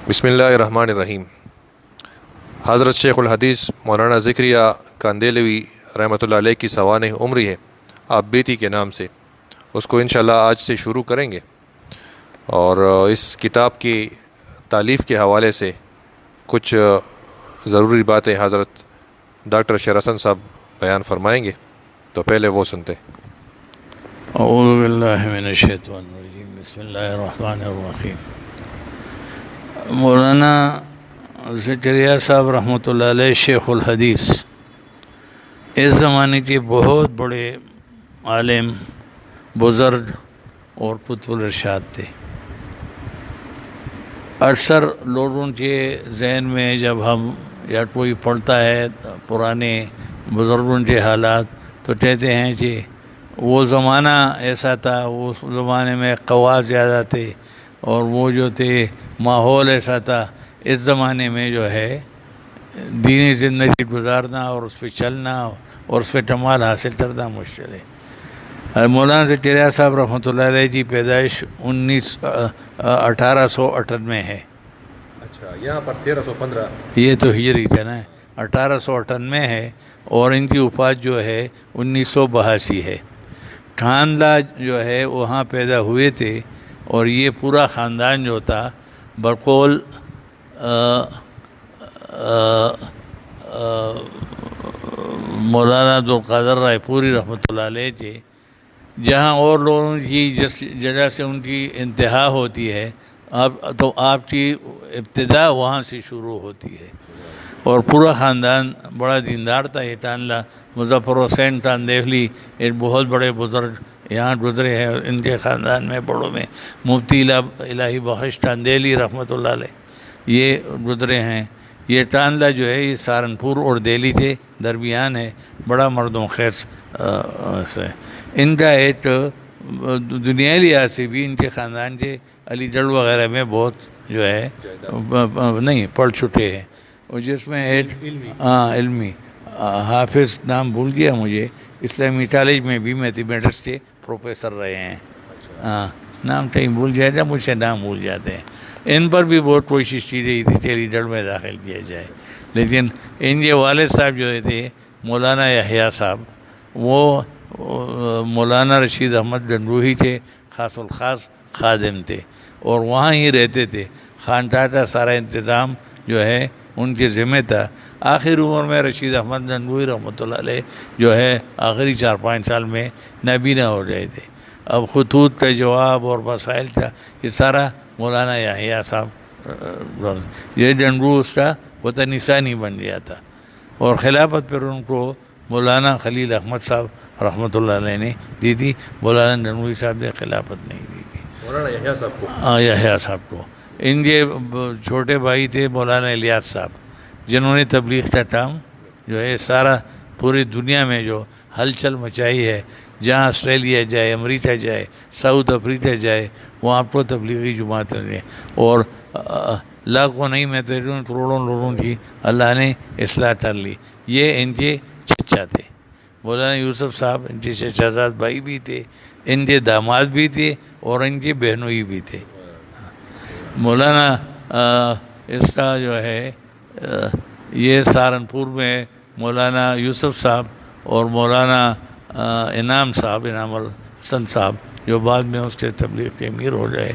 بسم اللہ الرحمن الرحیم۔ حضرت شیخ الحدیث مولانا ذکریہ کاندیلوی رحمۃ اللہ علیہ کی سوانح عمری ہے آپ بیتی کے نام سے، اس کو انشاءاللہ آج سے شروع کریں گے، اور اس کتاب کی تالیف کے حوالے سے کچھ ضروری باتیں حضرت ڈاکٹر شیر حسن صاحب بیان فرمائیں گے، تو پہلے وہ سنتے۔ اعوذ باللہ من الشیطان الرجیم، بسم اللہ الرحمن الرحیم۔ مولانا ذکریہ صاحب رحمۃ اللہ علیہ شیخ الحدیث اس زمانے کے بہت بڑے عالم، بزرگ اور قطب الارشاد تھے۔ اکثر لوگوں کے ذہن میں جب ہم یا کوئی پڑھتا ہے پرانے بزرگوں کے حالات تو کہتے ہیں کہ وہ زمانہ ایسا تھا، اس زمانے میں قوا زیادہ تھے اور وہ جو تھے ماحول ایسا تھا۔ اس زمانے میں جو ہے دینی زندگی گزارنا اور اس پہ چلنا اور اس پہ کمال حاصل کرنا مشکل ہے۔ مولانا ذکریہ صاحب رحمۃ اللہ علیہ کی پیدائش 1898 ہے۔ اچھا، یہاں پر 1315 یہ تو ہجری کا نا 1898 ہے، اور ان کی وفات جو ہے 1982 ہے۔ خاندان جو ہے وہاں پیدا ہوئے تھے، اور یہ پورا خاندان جو تھا بقول مولانا عبدالقادر رائے پوری رحمۃ اللہ علیہ کے، جہاں اور لوگوں کی جس جگہ سے ان کی انتہا ہوتی ہے تو آپ کی ابتدا وہاں سے شروع ہوتی ہے، اور پورا خاندان بڑا دیندار تھا۔ یہ تانلا مظفر حسین کاندیولی ایک بہت بڑے بزرگ یہاں گزرے ہیں، ان کے خاندان میں بڑوں میں مفتی الہی بخش کاندیلی رحمۃ اللہ علیہ یہ گزرے ہیں۔ یہ تانلا جو ہے یہ سہارنپور اور دہلی کے درمیان ہے، بڑا مردم خیر سے۔ ان کا ایک دنیائی لحاظ سے بھی ان کے خاندان کے علی گڑھ وغیرہ میں بہت جو ہے نہیں پڑھ چکے ہیں، اور جس میں ایک علمی حافظ نام بھول گیا مجھے، اسلامی کالج میں بھی میتھمیٹکس کے پروفیسر رہے ہیں۔ نام کہیں بھول جائے گا، مجھ سے نام بھول جاتے ہیں۔ ان پر بھی بہت کوشش کی گئی تھی کہ علی گڑھ میں داخل کیا جائے، لیکن ان کے والد صاحب جو تھے مولانا یحییٰ صاحب، وہ مولانا رشید احمد گنگوہی کے خاص الخاص خادم تھے، اور وہاں ہی رہتے تھے۔ خانقاہ کا سارا انتظام جو ہے ان کے ذمہ تھا۔ آخر عمر میں رشید احمد گنگوہی رحمۃ اللہ علیہ جو ہے آخری 4-5 سال میں نابینا ہو گئے تھے۔ اب خطوط کا جواب اور مسائل کا یہ سارا مولانا یحییٰ صاحب، یہ گنگوہ اس کا وطن نشانی بن گیا تھا، اور خلافت پر ان کو مولانا خلیل احمد صاحب رحمۃ اللہ علیہ نے دی تھی۔ مولانا گنگوہی صاحب نے خلافت نہیں دی تھی مولانا یحییٰ صاحب کو۔ یحییٰ صاحب کو۔ ان کے چھوٹے بھائی تھے مولانا الیاس صاحب، جنہوں نے تبلیغ کا کام جو ہے سارا پوری دنیا میں جو ہلچل مچائی ہے، جہاں آسٹریلیا جائے، امریکہ جائے، ساؤتھ افریقہ جائے، وہاں پر تبلیغی جماعت رہے، اور لاکھوں نہیں میں کروڑوں لوگوں کی اللہ نے اصلاح کر لی۔ یہ ان کے چچا تھے مولانا یوسف صاحب، ان کے چچا زاد بھائی بھی تھے، ان کے داماد بھی تھے، اور ان کے بہنوئی بھی تھے۔ مولانا اس کا جو ہے یہ سہارنپور میں مولانا یوسف صاحب اور مولانا انعام صاحب، انعام الحسن صاحب جو بعد میں اس کے تبلیغ کے امیر ہو گئے،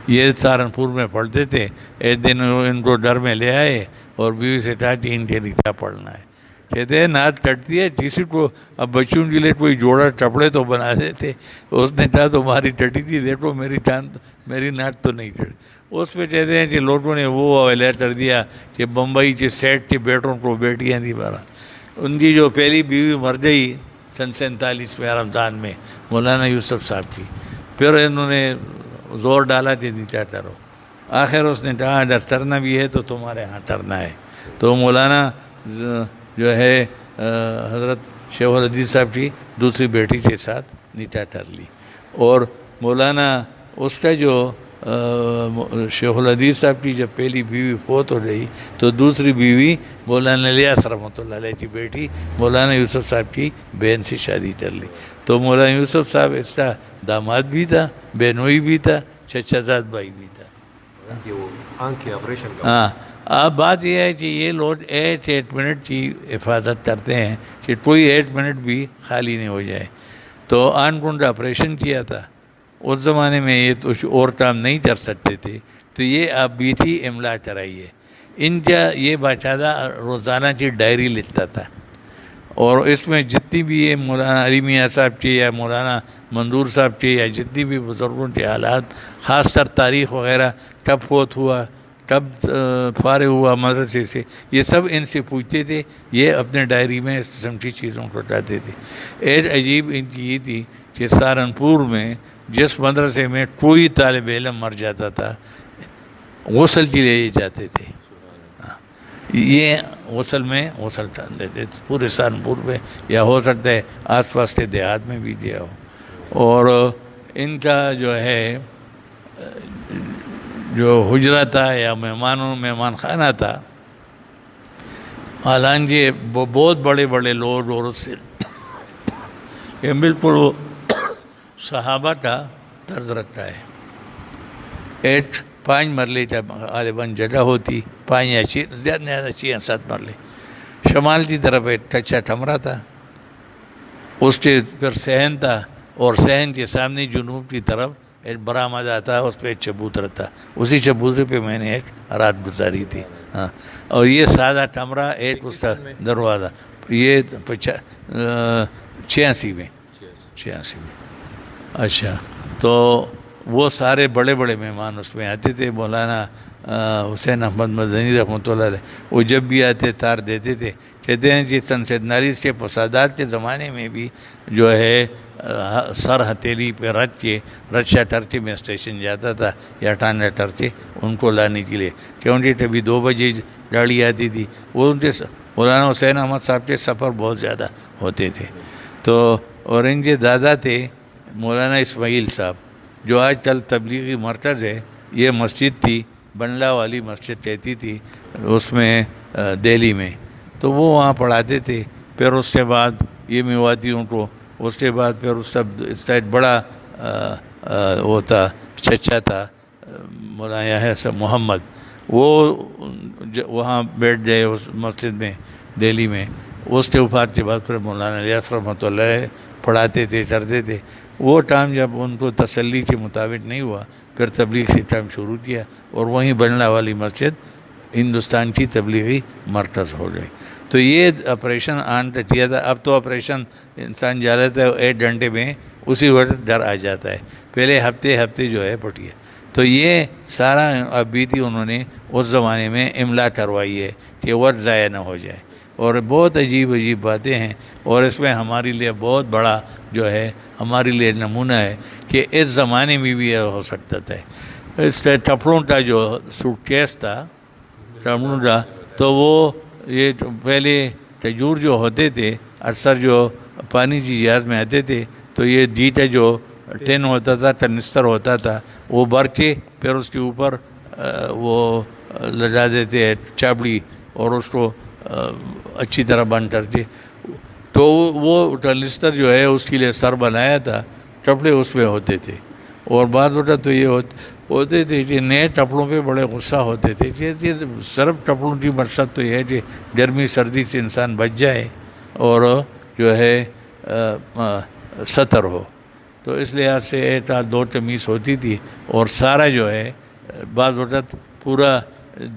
یہ سہارنپور میں پڑھتے تھے۔ ایک دن ان کو ڈر میں لے آئے اور بیوی سے کہا کہ ان کے نکاح پڑھنا ہے۔ کہتے ہیں نعت کٹتی ہے کسی کو، اب بچوں کے لیے کوئی جوڑا کپڑے تو بنا دیتے، اس نے کہا تمہاری ٹٹی تھی، دیکھو میری نعت تو نہیں چڑھی۔ اس پہ کہتے ہیں کہ لوگوں نے وہ حوالہ کر دیا کہ بمبئی کے سیٹ کے بیٹوں کو بیٹیاں نہیں بنا۔ ان کی جو پہلی بیوی مر گئی سن 47 میں رمضان میں، مولانا یوسف صاحب کی، پھر انہوں نے زور ڈالا کہ نکاح کرو۔ آخر اس نے کہا اگر کرنا بھی ہے تو تمہارے ہاں کرنا ہے، تو مولانا جو ہے حضرت شیخ الحدیث صاحب کی دوسری بیٹی کے ساتھ نکاح کر لی، اور مولانا اس کا جو شیخ الحدیث صاحب کی جب پہلی بیوی فوت ہو گئی تو دوسری بیوی مولانا الیاس رحمۃ اللہ علیہ کی بیٹی مولانا یوسف صاحب کی بہن سے شادی کر لی۔ تو مولانا یوسف صاحب اس کا داماد بھی تھا، بہنوئی بھی تھا، چچا زاد بھائی بھی تھا۔ کہ وہ آنکھ کے آپریشن کا ہاں اب بات یہ ہے کہ یہ لوگ 8 منٹ کی حفاظت کرتے ہیں کہ کوئی 8 منٹ بھی خالی نہیں ہو جائے. تو آنکھ آپریشن کیا تھا اس زمانے میں، یہ تو اور کام نہیں کر سکتے تھے، تو یہ آپ بیتی املا کرائیے. ان کا یہ باقاعدہ روزانہ کی ڈائری لکھتا تھا، اور اس میں جتنی بھی یہ مولانا علی میاں صاحب کی یا مولانا منظور صاحب کی یا جتنی بھی بزرگوں کے حالات، خاص کر تاریخ وغیرہ، کب فوت ہوا، کب فارغ ہوا مدرسے سے، یہ سب ان سے پوچھتے تھے. یہ اپنے ڈائری میں اس قسم کی چیزوں کو لاتے تھے. ایک عجیب ان کی یہ تھی کہ سہارنپور میں جس مدرسے میں کوئی طالب علم مر جاتا تھا غسل کے لے جاتے تھے. یہ غسل ٹان دیتے تھے پورے سہارنپور میں، یا ہو سکتا ہے آس پاس کے دیہات میں بھی دیا ہو. اور ان کا جو ہے جو حجرہ تھا یا مہمان خانہ تھا، حالانکہ بہت بڑے بڑے لوگ، اور اس سے یہ بالکل وہ صحابہ کا طرز رکھتا ہے. 5 مرلے کا غالباً جگہ ہوتی، 5 یا 6، زیادہ 6 یا 7 مرلے. شمال کی طرف ایک کچا کمرہ تھا، اس کے پھر صحن تھا، اور صحن کے سامنے جنوب کی طرف ایک برآمدہ تھا، اس پہ ایک چبوترا تھا. اسی چبوترے پہ میں نے ایک رات گزاری تھی. ہاں، اور یہ سادہ کمرہ، ایک اس کا دروازہ. یہ 86 میں. اچھا، تو وہ سارے بڑے بڑے مہمان اس میں آتے تھے. مولانا حسین احمد مدنی رحمۃ اللہ علیہ، وہ جب بھی آتے تار دیتے تھے. کہتے ہیں کہ 47 کے فسادات کے زمانے میں بھی جو ہے سر ہتھیلی پہ رکھ کے رچا ٹرکے میں اسٹیشن جاتا تھا، یا ٹانڈا ٹرکے ان کو لانے کے لیے، کیونکہ کبھی 2 بجے گاڑی آتی تھی. وہ ان کے مولانا حسین احمد صاحب کے سفر بہت زیادہ ہوتے تھے. تو اور ان کے دادا تھے مولانا اسماعیل صاحب، جو آج کل تبلیغی مرکز ہے. یہ مسجد تھی، بنگلہ والی مسجد کہتی تھی اس میں، دہلی میں. تو وہ وہاں پڑھاتے تھے. پھر اس کے بعد یہ میواتیوں کو، اس کے بعد پھر اس کا ایک بڑا وہ تھا، چچا تھا مولانا یحییٰ محمد، وہ وہاں بیٹھ گئے اس مسجد میں دہلی میں. اس کے وفات کے بعد پھر مولانا الیاس رحمۃ اللہ پڑھاتے تھے، کرتے تھے. وہ ٹائم جب ان کو تسلی کے مطابق نہیں ہوا، پھر تبلیغ سے ٹائم شروع کیا، اور وہیں بنگلہ والی مسجد ہندوستان کی تبلیغی مرکز ہو گئی. تو یہ آپریشن آن کا کیا تھا. اب تو آپریشن انسان جا لیتا ہے 1 گھنٹے میں اسی وقت ڈر آ جاتا ہے. پہلے ہفتے جو ہے پٹیا. تو یہ سارا اب بیتی انہوں نے اس زمانے میں املا کروائی ہے کہ وقت ضائع نہ ہو جائے. اور بہت عجیب باتیں ہیں، اور اس میں ہمارے لیے بہت بڑا جو ہے ہمارے لیے نمونہ ہے کہ اس زمانے میں بھی یہ ہو سکتا تھا. اس کے کپڑوں کا جو سوٹ کیس تھا کپڑوں کا، تو وہ یہ پہلے کھجور جو ہوتے تھے اکثر جو پانی کی جہاز میں آتے تھے، تو یہ دیٹا جو ٹین ہوتا تھا، کنستر ہوتا تھا، وہ بھر کے پھر اس کے اوپر وہ لگا دیتے چابڑی، اور اس کو اچھی طرح بند کر کے. تو وہ کنستر جو ہے اس کے لیے سر بنایا تھا، کپڑے اس میں ہوتے تھے. اور بعض وقت تو یہ ہوتے تھے کہ نئے کپڑوں پہ بڑے غصہ ہوتے تھے کہ صرف کپڑوں کی مقصد تو یہ ہے کہ گرمی سردی سے انسان بچ جائے اور جو ہے ستر ہو. تو اس لحاظ سے 2 قمیص ہوتی تھی، اور سارا جو ہے بعض وقت پورا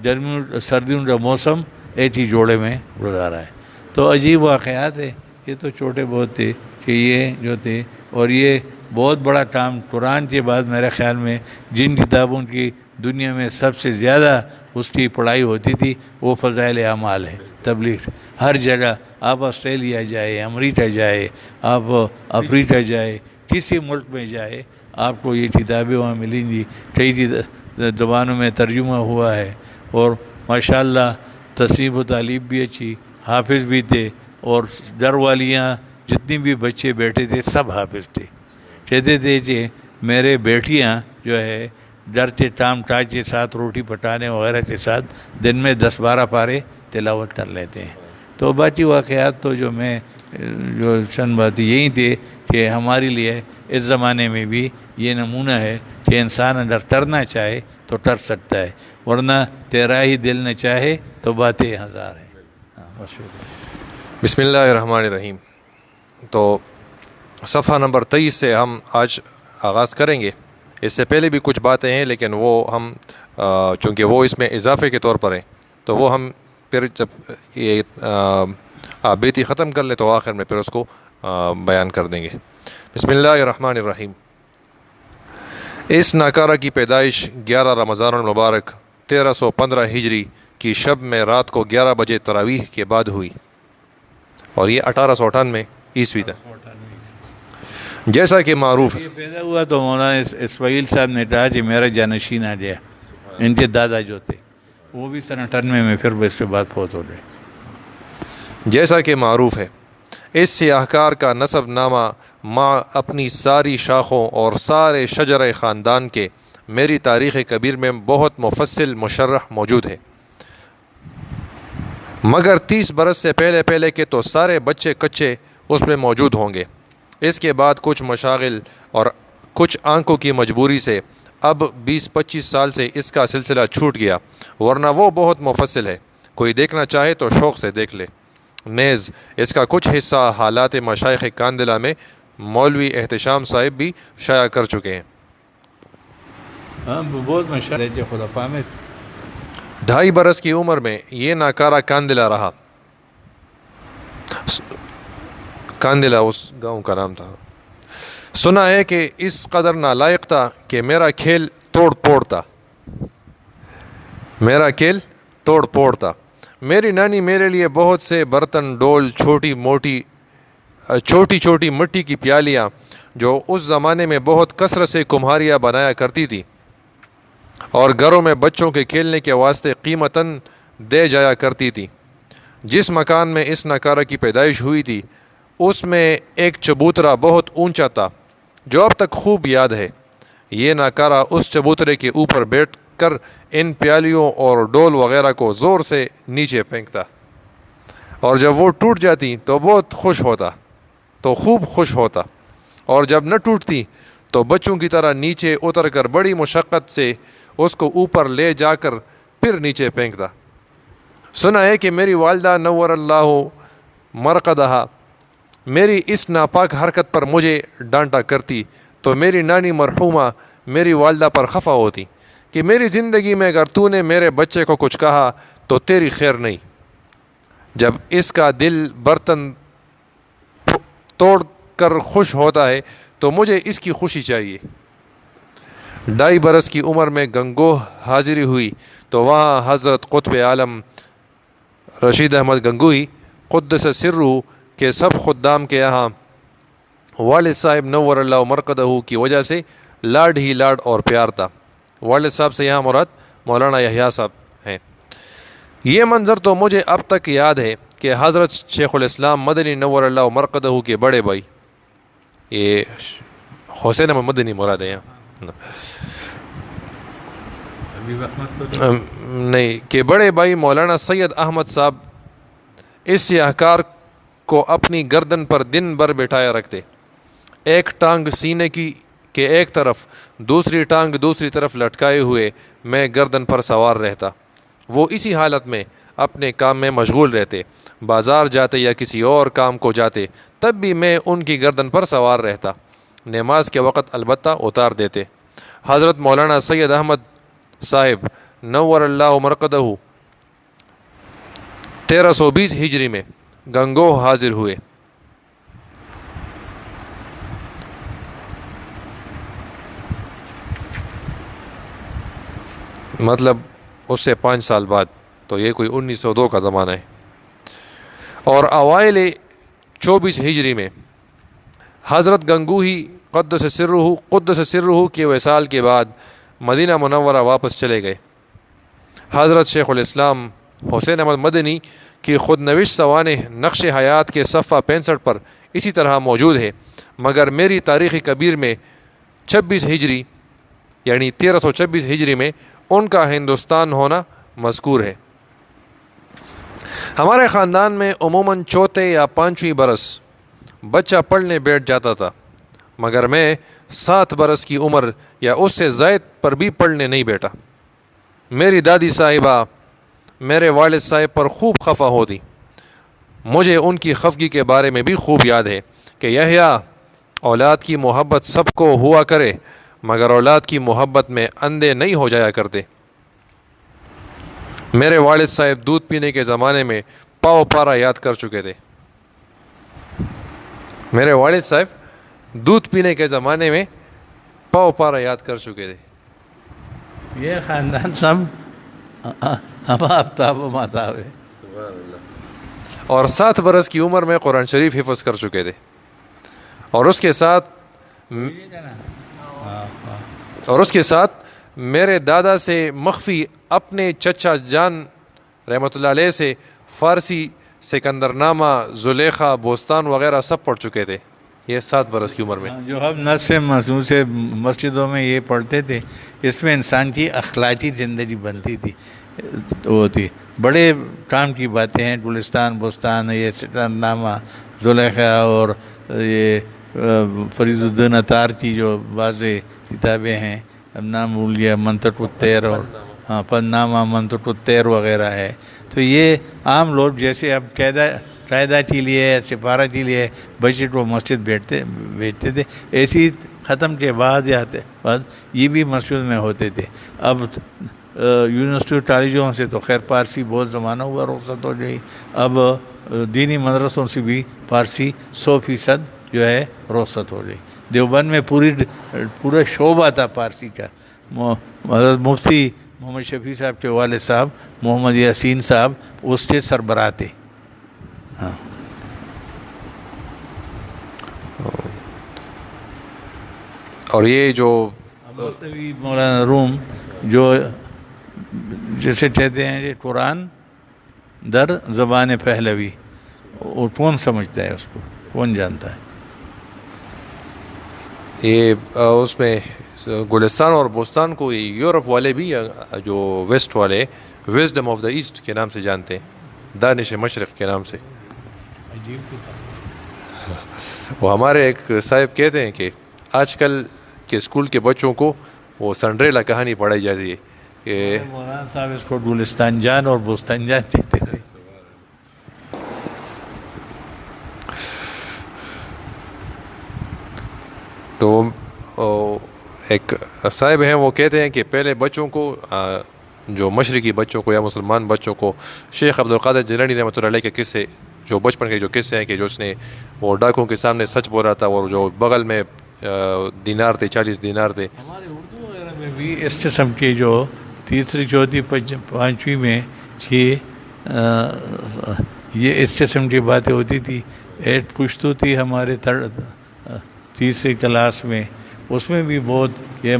گرمیوں سردیوں کا موسم ایک ہی جوڑے میں گزارا ہے. تو عجیب واقعات ہے. یہ تو چھوٹے بہت تھے کہ یہ جو تھے. اور یہ بہت بڑا کام قرآن کے بعد میرے خیال میں جن کتابوں کی دنیا میں سب سے زیادہ اس کی پڑھائی ہوتی تھی وہ فضائل اعمال ہے. تبلیغ ہر جگہ، آپ آسٹریلیا جائے، امریکہ جائے، آپ افریقہ جائے، کسی ملک میں جائے، آپ کو یہ کتابیں وہاں ملیں گی. کئی زبانوں میں ترجمہ ہوا ہے. اور ماشاءاللہ تصنیف و تعلیب بھی اچھی، حافظ بھی تھے. اور در والیاں جتنی بھی بچے بیٹھے تھے سب حافظ تھے. کہتے تھے کہ میرے بیٹیاں جو ہے ڈر کے ٹام ٹاج کے ساتھ، روٹی پکانے وغیرہ کے ساتھ دن میں 10-12 پارے تلاوت کر لیتے ہیں. تو باقی واقعات تو جو چند باتیں یہی تھے کہ ہمارے لیے اس زمانے میں بھی یہ نمونہ ہے کہ انسان اگر ٹرنا چاہے تو ٹر سکتا ہے، ورنہ تیرا ہی دل نہ چاہے تو باتیں ہزار ہیں. بسم اللہ الرحمن الرحیم. تو صفحہ نمبر 23 سے ہم آج آغاز کریں گے. اس سے پہلے بھی کچھ باتیں ہیں لیکن وہ ہم چونکہ وہ اس میں اضافے کے طور پر ہیں تو وہ ہم پھر جب یہ آپ بیتی ختم کر لیں تو آخر میں پھر اس کو بیان کر دیں گے. بسم اللہ الرحمن الرحیم. اس ناکارہ کی پیدائش 11 رمضان المبارک 1315 ہجری کی شب میں رات کو 11 بجے تراویح کے بعد ہوئی اور یہ 1898 عیسوی تھا. جیسا کہ معروف ہے. یہ پیدا ہوا تو مولانا اسماعیل صاحب نے کہا کہ میرا جانشین آ گیا. ان کے دادا جو تھے وہ بھی سن 98 میں پھر اس کے بعد فوت ہو گئے. جیسا کہ معروف ہے اس سیاہکار کا نسب نامہ ماں اپنی ساری شاخوں اور سارے شجر خاندان کے میری تاریخ کبیر میں بہت مفصل مشرح موجود ہے، مگر 30 برس سے پہلے کے تو سارے بچے کچے اس میں موجود ہوں گے. اس کے بعد کچھ مشاغل اور کچھ آنکھوں کی مجبوری سے اب 20-25 سال سے اس کا سلسلہ چھوٹ گیا، ورنہ وہ بہت مفصل ہے. کوئی دیکھنا چاہے تو شوق سے دیکھ لے. نیز اس کا کچھ حصہ حالات مشائخ کاندلہ میں مولوی احتشام صاحب بھی شائع کر چکے ہیں. بہت مشہور ہے خلفاء میں. 2.5 برس کی عمر میں یہ ناکارہ کاندلہ رہا. کاندلہ اس گاؤں کا نام تھا. سنا ہے کہ اس قدر نالائق تھا کہ میرا کھیل توڑ پھوڑ تھا. میری نانی میرے لیے بہت سے برتن، ڈول، چھوٹی چھوٹی مٹی کی پیالیاں جو اس زمانے میں بہت کثرت سے کمہاریاں بنایا کرتی تھی اور گھروں میں بچوں کے کھیلنے کے واسطے قیمتاً دے جایا کرتی تھی. جس مکان میں اس ناکارہ کی پیدائش ہوئی تھی اس میں ایک چبوترا بہت اونچا تھا جو اب تک خوب یاد ہے. یہ ناکارہ اس چبوترے کے اوپر بیٹھ کر ان پیالیوں اور ڈول وغیرہ کو زور سے نیچے پھینکتا اور جب وہ ٹوٹ جاتی تو بہت خوب خوش ہوتا اور جب نہ ٹوٹتی تو بچوں کی طرح نیچے اتر کر بڑی مشقت سے اس کو اوپر لے جا کر پھر نیچے پھینکتا. سنا ہے کہ میری والدہ نور اللہ مرقدہا میری اس ناپاک حرکت پر مجھے ڈانٹا کرتی تو میری نانی مرحومہ میری والدہ پر خفا ہوتی کہ میری زندگی میں اگر تو نے میرے بچے کو کچھ کہا تو تیری خیر نہیں. جب اس کا دل برتن توڑ کر خوش ہوتا ہے تو مجھے اس کی خوشی چاہیے. 2.5 برس کی عمر میں گنگوہ حاضری ہوئی تو وہاں حضرت قطب عالم رشید احمد گنگوہی قدس سرہ کے سب خدام کے یہاں والد صاحب نور اللہ مرقدہ کی وجہ سے لاڈ ہی لاڈ اور پیار تھا. والد صاحب سے یہاں مراد مولانا یحییٰ صاحب ہیں. یہ منظر تو مجھے اب تک یاد ہے کہ حضرت شیخ الاسلام مدنی نور اللہ مرقدہ کے بڑے بھائی، یہ حسین احمد مدنی مراد ہے یہاں نہیں، کہ بڑے بھائی مولانا سید احمد صاحب اس سیاہکار کو اپنی گردن پر دن بھر بٹھایا رکھتے. ایک ٹانگ سینے کی کہ ایک طرف، دوسری ٹانگ دوسری طرف لٹکائے ہوئے میں گردن پر سوار رہتا. وہ اسی حالت میں اپنے کام میں مشغول رہتے. بازار جاتے یا کسی اور کام کو جاتے تب بھی میں ان کی گردن پر سوار رہتا. نماز کے وقت البتہ اتار دیتے. حضرت مولانا سید احمد صاحب نور اللہ مرقدہ 1320 ہجری میں گنگوہ حاضر ہوئے. مطلب اس سے 5 سال بعد، تو یہ کوئی 1902 کا زمانہ ہے. اور اوائل 24 ہجری میں حضرت گنگوہی قدس سرہ کے وصال کے بعد مدینہ منورہ واپس چلے گئے. حضرت شیخ الاسلام حسین احمد مدنی کی خود نوشت سوانح نقش حیات کے صفحہ 65 پر اسی طرح موجود ہے، مگر میری تاریخ کبیر میں 26 ہجری یعنی 1326 ہجری میں ان کا ہندوستان ہونا مذکور ہے. ہمارے خاندان میں عموماً چوتھے یا 5ویں برس بچہ پڑھنے بیٹھ جاتا تھا. مگر میں 7 برس کی عمر یا اس سے زائد پر بھی پڑھنے نہیں بیٹھا۔ میری دادی صاحبہ میرے والد صاحب پر خوب خفا ہوتی۔ مجھے ان کی خفگی کے بارے میں بھی خوب یاد ہے کہ یحییٰ، اولاد کی محبت سب کو ہوا کرے مگر اولاد کی محبت میں اندھے نہیں ہو جایا کرتے۔ میرے والد صاحب دودھ پینے کے زمانے میں پاؤ پارا یاد کر چکے تھے۔ میرے والد صاحب دودھ پینے کے زمانے میں پاؤ پارا یاد کر چکے تھے۔ یہ خاندان سب ہم آفتاب و ماتاب ہے۔ اور 7 برس کی عمر میں قرآن شریف حفظ کر چکے تھے، اور اس کے ساتھ میرے دادا سے مخفی اپنے چچا جان رحمۃ اللہ علیہ سے فارسی سکندر نامہ، زلیخا، بوستان وغیرہ سب پڑھ چکے تھے، یہ 7 برس کی عمر میں۔ جو ہم نس سے محسوس سے مسجدوں میں یہ پڑھتے تھے، اس میں انسان کی اخلاقی زندگی بنتی تھی، وہ تھی بڑے کام کی باتیں ہیں۔ گلستان، بوستان، یہ سکندر نامہ، زلیخا اور یہ فرید الدین عطار کی جو بعض کتابیں ہیں، اب نام بھول گیا، منطق الطیر اور پدنامہ، منطق الطیر وغیرہ ہے۔ تو یہ عام لوگ جیسے اب قاعدہ کے لیے، سپارہ کے لیے بجٹ وہ مسجد بیٹھتے تھے، ایسی ختم کے بعد یہ بھی مسجد میں ہوتے تھے۔ اب یونیورسٹی کالجوں سے تو خیر پارسی بہت زمانہ ہوا رخصت ہو گئی، اب دینی مدرسوں سے بھی فارسی 100% جو ہے رخصت ہو گئی۔ دیوبند میں پورا شعبہ تھا فارسی کا۔ حضرت مفتی محمد شفیع صاحب کے والد صاحب محمد یاسین صاحب اس کے سربراہ تھے۔ ہاں، اور یہ جو مستوی مولانا روم جو جیسے کہتے ہیں یہ قرآن در زبان پہلوی، اور کون سمجھتا ہے اس کو، کون جانتا ہے؟ یہ اس میں گلستان اور بوستان کو یورپ والے بھی جو ویسٹ والے وزڈم آف دا ایسٹ کے نام سے جانتے ہیں، دانش مشرق کے نام سے۔ عجیب کتاب۔ وہ ہمارے ایک صاحب کہتے ہیں کہ آج کل کے اسکول کے بچوں کو وہ سنڈریلا کہانی پڑھائی جاتی ہے کہ مولانا صاحب اس کو گلستان جان اور بوستان جان کہتے تھے۔ تو ایک صاحب ہیں، وہ کہتے ہیں کہ پہلے بچوں کو، جو مشرقی بچوں کو یا مسلمان بچوں کو، شیخ عبدالقادر جیلانی رحمۃ اللہ علیہ کے قصے، جو بچپن کے جو قصے ہیں کہ جو اس نے وہ ڈاکوں کے سامنے سچ بولا تھا، اور جو بغل میں دینار تھے، 40 دینار تھے۔ ہمارے اردو وغیرہ میں بھی اس قسم کی جو تیسری، چوتھی، پانچویں میں یہ اس قسم کی باتیں ہوتی تھی۔ ایک پشتو تھی ہمارے تیسری کلاس میں، اس میں بھی بہت یہ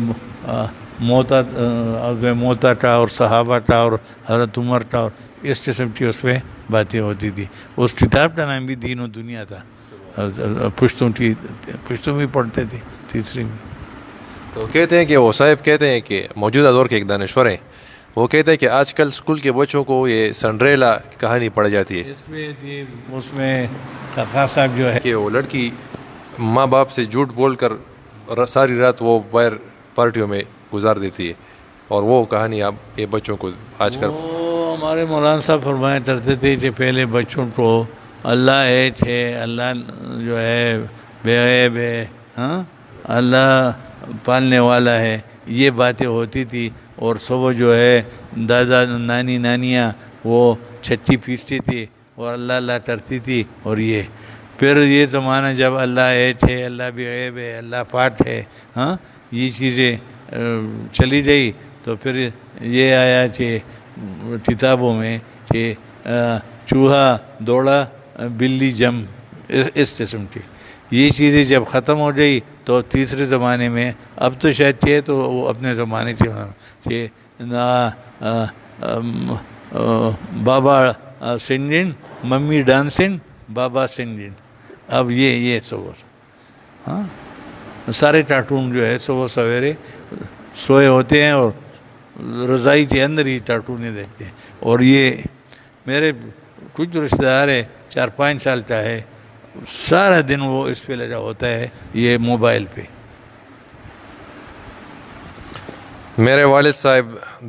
موتا کا اور صحابہ کا اور حضرت عمر کا اور اس قسم کی اس میں باتیں ہوتی تھی۔ اس کتاب کا نام بھی دین و دنیا تھا۔ پشتوں بھی پڑھتے تھے تیسری میں۔ تو کہتے ہیں کہ وہ صاحب کہتے ہیں کہ موجودہ دور کے ایک دانشور ہیں، وہ کہتے ہیں کہ آج کل اسکول کے بچوں کو یہ سنڈریلا کہانی پڑھی جاتی ہے۔ اس میں کاکا صاحب جو ہے کہ وہ لڑکی ماں باپ سے جھوٹ بول کر ساری رات وہ باہر پارٹیوں میں گزار دیتی ہے، اور وہ کہانی اب یہ بچوں کو آج کل وہ ہمارے مولانا صاحب فرمایا کرتے تھے کہ پہلے بچوں کو اللہ ایک ہے، اللہ جو ہے بے عیب ہے، ہاں، اللہ پالنے والا ہے، یہ باتیں ہوتی تھی۔ اور صبح جو ہے دادا نانی نانیاں وہ چھٹی پیستی تھی اور اللہ اللہ کرتی تھی۔ اور یہ پھر یہ زمانہ جب اللہ ایک ہے، اللہ بے عیب ہے، اللہ پاک ہے، ہاں، یہ چیزیں چلی گئی، تو پھر یہ آیا کہ کتابوں میں کہ چوہا دوڑا بلی جم، اس قسم کی یہ چیزیں جب ختم ہو گئی تو تیسرے زمانے میں، اب تو شاید تھے تو وہ اپنے زمانے کے کہ بابا سنگنگ، ممی ڈانسنگ، بابا سنگنگ، اب یہ صبح، ہاں، سارے کارٹون جو ہے صبح سویرے سوئے ہوتے ہیں اور رضائی کے اندر ہی کارٹونیں دیکھتے ہیں۔ اور یہ میرے کچھ رشتہ دار ہے 4-5 سال کا ہے، سارا دن وہ اس پہ لگا ہوتا ہے، یہ موبائل پہ. میرے والد صاحب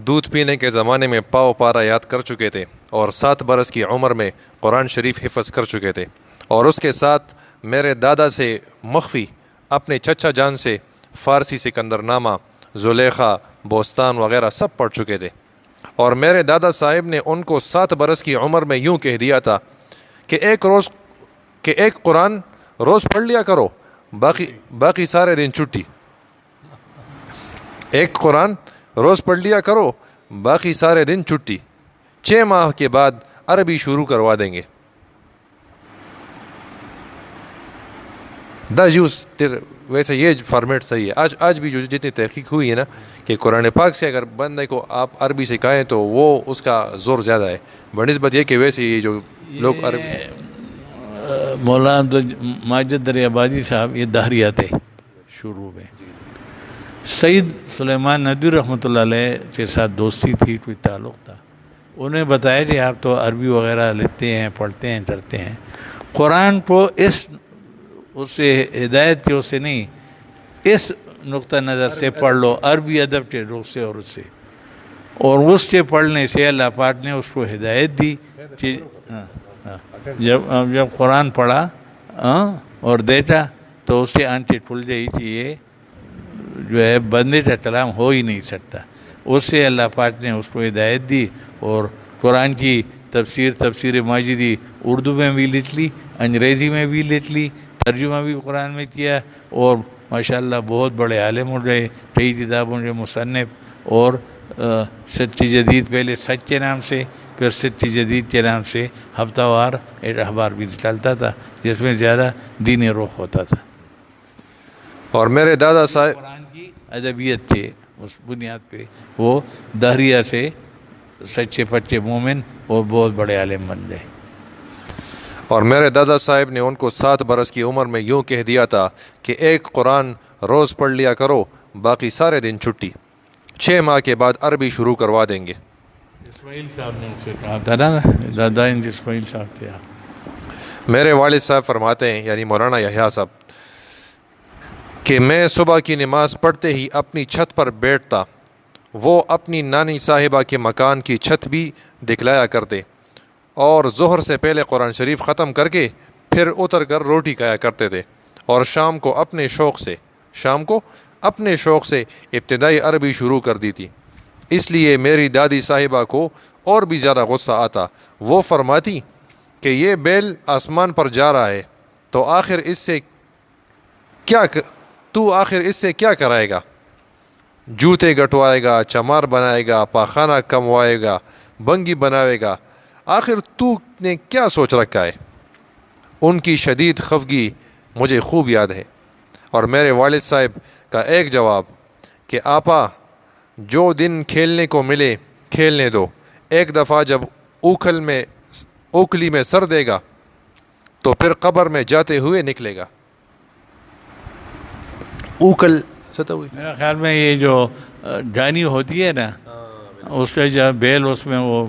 دودھ پینے کے زمانے میں پاؤ پارا یاد کر چکے تھے اور 7 برس کی عمر میں قرآن شریف حفظ کر چکے تھے، اور اس کے ساتھ میرے دادا سے مخفی اپنے چچا جان سے فارسی سکندر نامہ، زلیخا، بوستان وغیرہ سب پڑھ چکے تھے. اور میرے دادا صاحب نے ان کو 7 برس کی عمر میں یوں کہہ دیا تھا کہ ایک قرآن روز پڑھ لیا کرو، باقی سارے دن چھٹی. ایک قرآن روز پڑھ لیا کرو، باقی سارے دن چھٹی. 6 ماہ کے بعد عربی شروع کروا دیں گے. ویسے یہ فارمیٹ صحیح ہے. آج بھی جو جتنی تحقیق ہوئی ہے نا کہ قرآن پاک سے اگر بندے کو آپ عربی سکھائیں تو وہ اس کا زور زیادہ ہے بنسبت یہ کہ ویسے یہ جو لوگ عربی. مولانا ماجد دریابادی صاحب یہ دہریہ تھے شروع میں. سید سلیمان ندوی رحمۃ اللہ علیہ کے ساتھ دوستی تھی، کوئی تعلق تھا. انہیں بتایا کہ آپ تو عربی وغیرہ لکھتے ہیں، پڑھتے ہیں، کرتے ہیں، قرآن کو اس سے ہدایت کی سے نہیں، اس نقطہ نظر سے پڑھ لو، عربی ادب کے رخ سے اور اس سے، اور اس کے پڑھنے سے اللہ پاک نے اس کو ہدایت دی کہ جب قرآن پڑھا اور دیکھا تو اس کے آنکھیں کھل گئی کہ یہ جو ہے بندے کا کلام ہو ہی نہیں سکتا. اس سے اللہ پاک نے اس کو ہدایت دی اور قرآن کی تفسیر ماجدی اردو میں بھی لکھ لی، انگریزی میں بھی لکھ لی، ترجمہ بھی قرآن میں کیا، اور ماشاءاللہ بہت بڑے عالم ہو گئے. کئی کتابوں کے مصنف، اور سچ جدید پہلے سچ کے نام سے، پھر سچ جدید کے نام سے ہفتہ وار ایک اخبار بھی چلتا تھا جس میں زیادہ دینی رخ ہوتا تھا. اور میرے دادا صاحب قرآن کی ادبیت کے اس بنیاد پہ وہ دہریہ سے سچے پچے مومن اور بہت بڑے عالم بن گئے. اور میرے دادا صاحب نے ان کو 7 برس کی عمر میں یوں کہہ دیا تھا کہ ایک قرآن روز پڑھ لیا کرو، باقی سارے دن چھٹی. 6 ماہ کے بعد عربی شروع کروا دیں گے. اسماعیل صاحب نے اسے کہا تھا نا، دادا اسماعیل صاحب تھے. میرے والد صاحب فرماتے ہیں، یعنی مولانا یحییٰ صاحب، کہ میں صبح کی نماز پڑھتے ہی اپنی چھت پر بیٹھتا. وہ اپنی نانی صاحبہ کے مکان کی چھت بھی دکھلایا کرتے، اور ظہر سے پہلے قرآن شریف ختم کر کے پھر اتر کر روٹی کھایا کرتے تھے، اور شام کو اپنے شوق سے ابتدائی عربی شروع کر دی تھی. اس لیے میری دادی صاحبہ کو اور بھی زیادہ غصہ آتا. وہ فرماتی کہ یہ بیل آسمان پر جا رہا ہے تو آخر اس سے کیا کرائے گا؟ جوتے گٹوائے گا، چمار بنائے گا، پاخانہ کموائے گا، بنگی بناوے گا، آخر تو نے کیا سوچ رکھا ہے؟ ان کی شدید خفگی مجھے خوب یاد ہے. اور میرے والد صاحب کا ایک جواب کہ آپا جو دن کھیلنے کو ملے کھیلنے دو، ایک دفعہ جب اوکلی میں سر دے گا تو پھر قبر میں جاتے ہوئے نکلے گا. اوکل میرا خیال میں یہ جو جانی ہوتی ہے نا، اس کا جب بیل اس میں وہ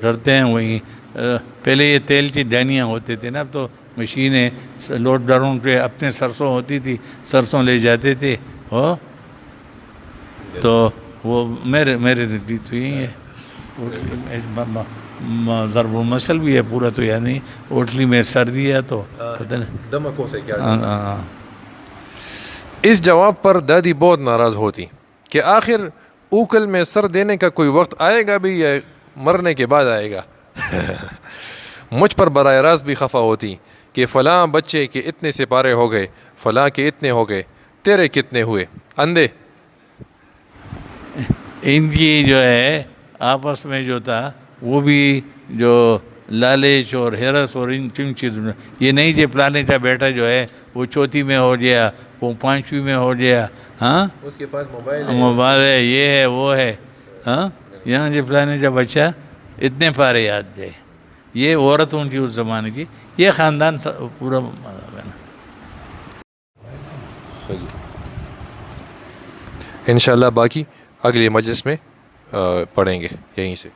ڈرتے ہیں، وہی پہلے یہ تیل کی ڈانیاں ہوتے تھے نا، اب تو مشینیں لوڈ ڈروں پہ اپنے سرسوں ہوتی تھی، سرسوں لے جاتے تھے ہو. تو وہ میرے نزدیک تو یہی ہے. ضرب المثل بھی ہے پورا تو یعنی اوٹلی میں سر دیا تو پتہ نہیں دمکوں سے کیا. اس جواب پر دادی بہت ناراض ہوتی کہ آخر اوکل میں سر دینے کا کوئی وقت آئے گا بھی یا مرنے کے بعد آئے گا. مجھ پر براہ راست بھی خفا ہوتی کہ فلاں بچے کے اتنے سپارے ہو گئے، فلاں کے اتنے ہو گئے، تیرے کتنے ہوئے اندھے. ان کی جو ہے آپس میں جو تھا وہ بھی جو لالچ اور ہرس اور ان چیزوں میں یہ نہیں کہ پلانے کا بیٹا جو ہے وہ چوتھی میں ہو گیا، وہ 5ویں میں ہو گیا، ہاں اس کے پاس موبائل ہے، یہ ہے وہ ہے، ہاں یہاں جو پلانے کا بچہ اتنے پارے یاد جائے. یہ عورتوں کی اس زمانے کی، یہ خاندان پورا انشاءاللہ باقی اگلی مجلس میں پڑھیں گے یہیں سے.